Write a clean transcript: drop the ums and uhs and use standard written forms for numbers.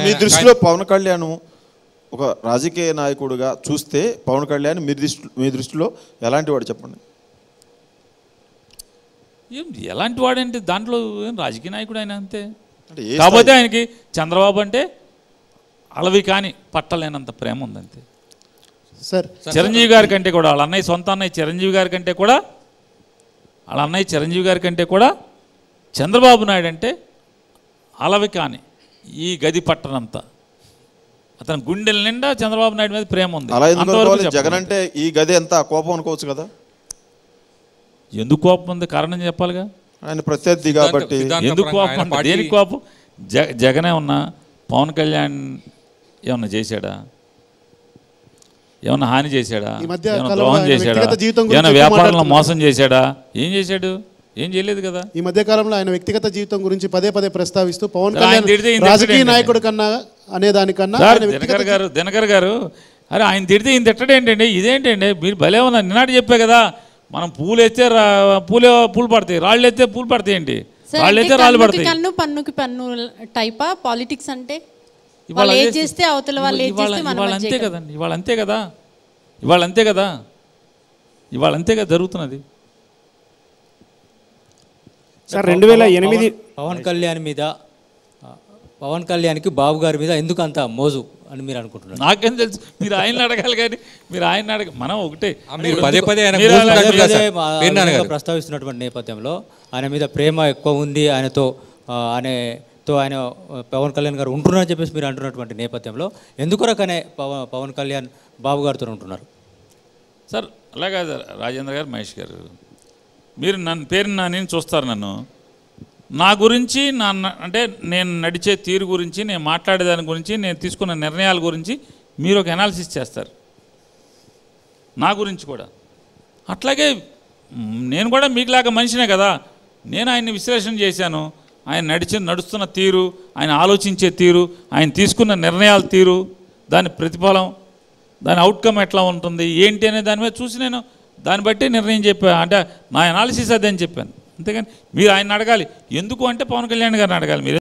మీ దృష్టిలో పవన్ కళ్యాణ్ ఒక రాజకీయ నాయకుడిగా చూస్తే పవన్ కళ్యాణ్ మీ దృష్టిలో ఎలాంటి వాడు చెప్పండి? ఎలాంటి వాడంటే దాంట్లో రాజకీయ నాయకుడు ఆయన అంతే. కాకపోతే ఆయనకి చంద్రబాబు అంటే అలవి కానీ పట్టలేనంత ప్రేమ ఉందంతే. సార్ చిరంజీవి గారి కంటే కూడా వాళ్ళ అన్నయ్య సొంత అన్నయ్య చిరంజీవి గారి కంటే కూడా వాళ్ళ అన్నయ్య చిరంజీవి గారి కంటే కూడా చంద్రబాబు నాయుడు అంటే అలవి కానీ ఈ గది పట్టనంత అతని గుండెల నిండా చంద్రబాబు నాయుడు మీద ప్రేమ ఉంది. జగన్ అంటే ఈ గది ఎంత కోపం అనుకోవచ్చు కదా? ఎందుకు కోపం ఉంది కారణం చెప్పాలిగా. ఆయన ప్రత్యర్థి కాబట్టి ఎందుకు కోపం అంటే దేనికి కోపం? జగనే ఉన్నా పవన్ కళ్యాణ్ ఏమన్నా చేశాడా? ఏమన్నా హాని చేశాడా? ఏమన్నా ద్రోహం చేశాడా? ఏమన్నా వ్యాపారంలో మోసం చేశాడా? ఏం చేశాడు? ఏం చేయలేదు కదా. ఈ మధ్య కాలంలో ఆయన వ్యక్తిగత జీవితం గురించి పదే పదే ప్రస్తావిస్తూ పవన్ కళ్యాణ్ రాజకీయ నాయకుడు కన్నా అనేదానికన్నా దినకర్ గారు అరే ఆయన తిడితే ఈయన తిట్టడేంటండి? ఇదేంటండి మీరు భలే ఉన్నారు. నిన్నటి చెప్పే కదా మనం పూలు ఎత్తే పూలు పడతాయి, రాళ్ళు ఎత్తే పూలు పడతాయండి, రాళ్ళు ఎత్తే రాళ్ళు పడతాయి. కన్ను పన్నుకి పన్ను టైపా పాలిటిక్స్ అంటే? ఇవాళ అంతే కదండి. ఇవాళ అంతే కదా జరుగుతున్నది. సార్ 2008 పవన్ కళ్యాణ్కి బాబు గారి మీద ఎందుకు అంత మోజు అని మీరు అనుకుంటున్నారు? నాకేం తెలుసు, మీరు ఆయన అడగాలి కానీ మీరు ఆయన మనం ఒకటే ప్రస్తావిస్తున్నటువంటి నేపథ్యంలో ఆయన మీద ప్రేమ ఎక్కువ ఉంది, ఆయన పవన్ కళ్యాణ్ గారు ఉంటున్నారని చెప్పేసి మీరు అంటున్నటువంటి నేపథ్యంలో ఎందుకొరకనే పవన్ కళ్యాణ్ బాబు గారితో ఉంటున్నారు? సార్ అలాగా రాజేంద్ర గారు, మహేష్ గారు, మీరు నేను చూస్తారు. నా గురించి అంటే నేను నడిచే తీరు గురించి, నేను మాట్లాడేదాని గురించి, నేను తీసుకున్న నిర్ణయాల గురించి మీరు ఒక అనాలిసిస్ చేస్తారు. నా గురించి కూడా అట్లాగే నేను కూడా మీకులాగా మనిషినే కదా. నేను ఆయన్ని విశ్లేషణ చేశాను. ఆయన నడుస్తున్న తీరు, ఆయన ఆలోచించే తీరు, ఆయన తీసుకున్న నిర్ణయాల తీరు, దాని ప్రతిఫలం, దాని అవుట్కమ్ ఎట్లా ఉంటుంది ఏంటి అనే దాని మీద చూసి నేను దాన్ని బట్టి నిర్ణయం చెప్పాను. అంటే నా అనాలిసిస్ అదే అని చెప్పాను. అంతేగాని మీరు ఆయన అడగాలి. ఎందుకు అంటే పవన్ కళ్యాణ్ గారిని అడగాలి మీరు.